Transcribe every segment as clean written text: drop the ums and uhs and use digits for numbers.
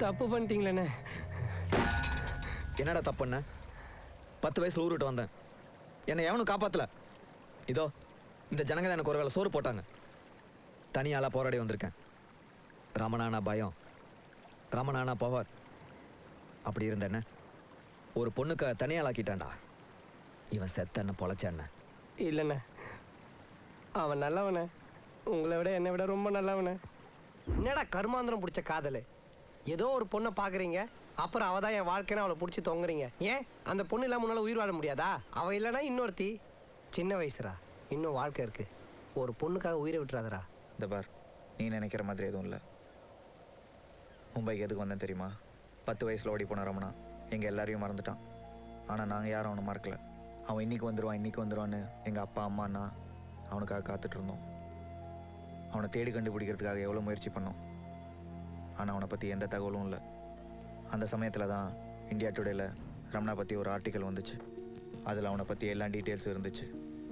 தப்பு பண்ணிட்டீங்களேண்ணே. என்னடா தப்புண்ண? 10 வயசுல ஊர் விட்டு வந்தேன். என்னை எவனும் காப்பாத்தல. இதோ இந்த ஜனங்க தான் எனக்கு ஒரு வேளை சோறு போட்டாங்க. தனியாளா போராடி வந்திருக்கேன். ரமணானா பயம், ரமணானா பவர். அப்படி இருந்த என்ன ஒரு பொண்ணுக்கு தனியாளாக்கிட்டான்டா. இவன் செத்த என்ன பொழைச்ச என்ன? இல்லைண்ணே, அவன் நல்லவனே. உங்களை விட என்னை விட ரொம்ப நல்லவனே. என்னடா கருமாந்திரம் பிடிச்ச காதல்? ஏதோ ஒரு பொண்ணை பார்க்குறீங்க, அப்புறம் அவள் தான் என் வாழ்க்கைன்னு அவளை பிடிச்சி தொங்குறீங்க. ஏன் அந்த பொண்ணு இல்லாமல் முன்னால் உயிர் வாழ முடியாதா? அவள் இல்லைனா இன்னொருத்தி. சின்ன வயசுரா, இன்னும் வாழ்க்கை இருக்குது. ஒரு பொண்ணுக்காக உயிரை விட்டுறாதரா. இந்த பார், நீ நினைக்கிற மாதிரி எதுவும் இல்லை. மும்பைக்கு எதுக்கு வந்தேன் தெரியுமா? 10 வயசில் ஓடி போன ரமணா எங்கள் எல்லாரையும் மறந்துட்டான். ஆனால் நாங்கள் யாரும் அவனை மறக்கலை. அவன் இன்றைக்கி வந்துடுவான்னு எங்கள் அப்பா அம்மா அண்ணா அவனுக்காக காத்துட்ருந்தோம். அவனை தேடி கண்டுபிடிக்கிறதுக்காக எவ்வளோ முயற்சி பண்ணோம். ஆனால் அவனை பற்றி எந்த தகவலும் இல்லை. அந்த சமயத்தில் தான் இந்தியா டுடேல ரமணா பற்றி ஒரு ஆர்டிக்கல் வந்துச்சு. அதில் அவனை பற்றி எல்லா டீட்டெயில்ஸும் இருந்துச்சு.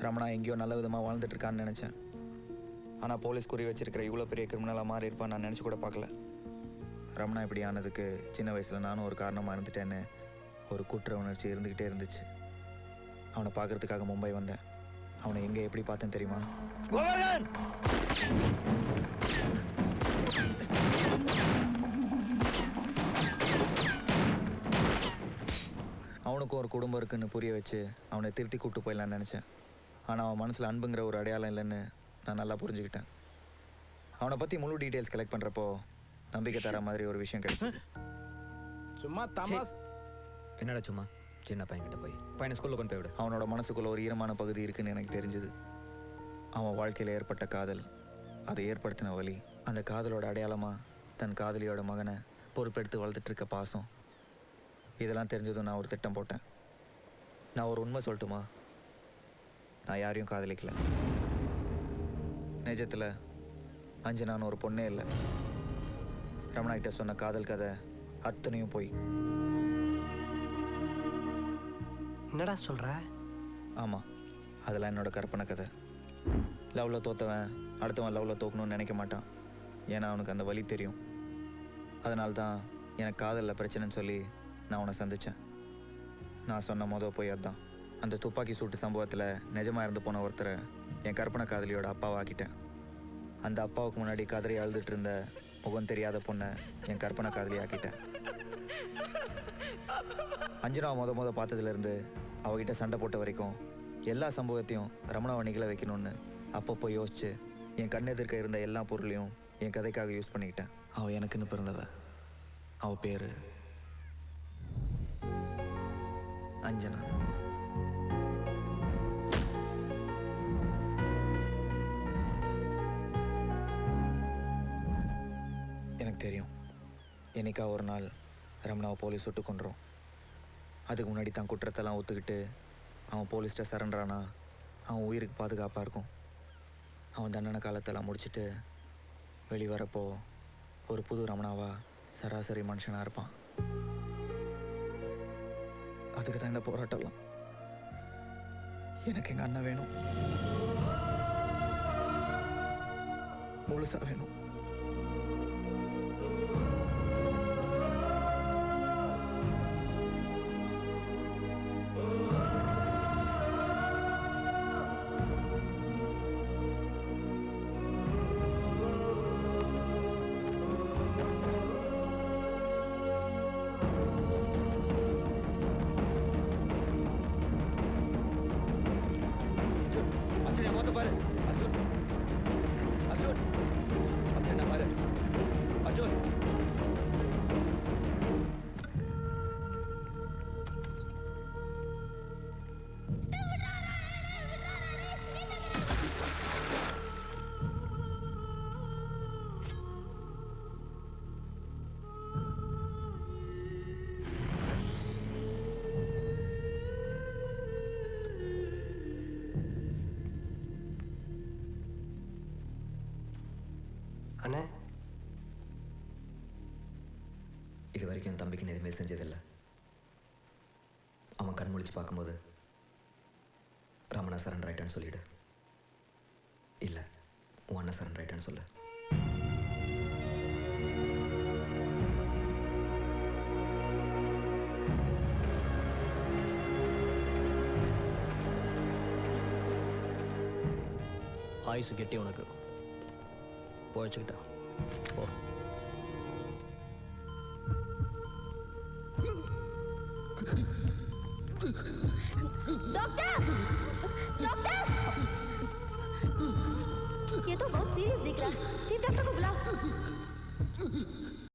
ரமணா எங்கேயோ நல்ல விதமாக வாழ்ந்துட்டுருக்கான்னு நினச்சேன். ஆனால் போலீஸ் குறி வச்சிருக்கிற இவ்வளோ பெரிய கிரிமினலாக மாறி இருப்பான்னு நான் நினச்சி கூட பார்க்கல. ரமணா இப்படி ஆனதுக்கு சின்ன வயசில் நானும் ஒரு காரணமாக இருந்துட்டேன்னு ஒரு குற்ற உணர்ச்சி இருந்துக்கிட்டே இருந்துச்சு. அவனை பார்க்குறதுக்காக மும்பை வந்தேன். அவனை எங்கே எப்படி பார்த்தேன்னு தெரியுமா? அவனுக்கும் ஒரு குடும்பம் இருக்குன்னு புரிய வச்சு அவனை திருத்தி கூப்பிட்டு போயிடலான்னு நினச்சேன். ஆனால் அவன் மனசில் அன்புங்கிற ஒரு அடையாளம் இல்லைன்னு நான் நல்லா புரிஞ்சுக்கிட்டேன். அவனை பற்றி முழு டீட்டெயில்ஸ் கலெக்ட் பண்ணுறப்போ நம்பிக்கை தர மாதிரி ஒரு விஷயம் கிடைச்சது. சும்மா தமாஸ். என்னடா சும்மா சின்ன பையன்கிட்ட போய் பையனை ஸ்கூலில் கொண்டு போய்விடு. அவனோட மனசுக்குள்ள ஒரு ஈரமான பகுதி இருக்குன்னு எனக்கு தெரிஞ்சுது. அவன் வாழ்க்கையில் ஏற்பட்ட காதல், அதை ஏற்படுத்தின வழி, அந்த காதலோட அடையாளமாக தன் காதலியோட மகனை பொறுப்பெடுத்து வளர்த்துட்டு இருக்க பாசம், இதெல்லாம் தெரிஞ்சதும் நான் ஒரு திட்டம் போட்டேன். நான் ஒரு உண்மை சொல்லட்டுமா? நான் யாரையும் காதலிக்கல. நிஜத்தில் அஞ்சனான்னு ஒரு பொண்ணே இல்லை. ரமணா கிட்ட சொன்ன காதல் கதை அத்தனையும் போய். என்னடா சொல்கிற? ஆமாம், அதெல்லாம் என்னோட கற்பனை கதை. லவ்வில் தோத்தவன் அடுத்தவன் லவ்வில் தோக்கணும்னு நினைக்க மாட்டான். ஏன்னா அவனுக்கு அந்த வலி தெரியும். அதனால தான் எனக்கு காதலில் பிரச்சனைன்னு சொல்லி நான் அவனை சந்தித்தேன். நான் சொன்ன மொதல் போய் அதுதான். அந்த துப்பாக்கி சூட்டு சம்பவத்தில் நிஜமாக இருந்து போன ஒருத்தரை என் கற்பனை காதலியோட அப்பாவாக்கிட்டேன். அந்த அப்பாவுக்கு முன்னாடி கதறி அழுதுட்டு இருந்த முகம் தெரியாத பொண்ணை என் கற்பனை காதலி ஆக்கிட்டேன். அஞ்சனாவை முத பார்த்ததுலேருந்து அவகிட்ட சண்டை போட்ட வரைக்கும் எல்லா சம்பவத்தையும் ரமணாவை நிகழ வைக்கணும்னு அப்பப்போ யோசிச்சு என் கண்ணெதிர்க்க இருந்த எல்லா பொருளையும் என் கதைக்காக யூஸ் பண்ணிக்கிட்டேன். அவள் எனக்குன்னு பிறந்தவ. அவள் பேர் அஞ்சனா. எனக்கு தெரியும், என்னைக்கா ஒரு நாள் ரமணாவை போலீஸ் சுட்டு கொண்டுரும். அதுக்கு முன்னாடி தான் குற்றத்தெல்லாம் ஒத்துக்கிட்டு அவன் போலீஸ்கிட்ட சரண்டரானா அவன் உயிருக்கு பாதுகாப்பாக இருக்கும். அவன் தண்டனை காலத்தெல்லாம் முடிச்சுட்டு வெளிவரப்போ ஒரு புது ரமணாவா சராசரி மனுஷனாக இருப்பான். அதுக்கு தான் இந்த போராட்டம்லாம். எனக்கு எங்கள் அண்ணன் வேணும், முழுசாக வேணும். அண்ணே, இது வரைக்கும் என் தம்பிக்கு நான் எதுவுமே செஞ்சதில்லை. அவன் கண் முழிச்சு பார்க்கும்போது ரமணா சரண்டர் ஆயிட்டான்னு சொல்லிடு. இல்லை, உன் அண்ணன் சரண்டர் ஆயிட்டான்னு சொல்லு. ஆயுசு கெட்டி உனக்கு போயிச்சுக்கிட்டா போ. डॉक्टर डॉक्टर ये तो बहुत सीरियस दिख रहा है चीफ डॉक्टर को बुलाओ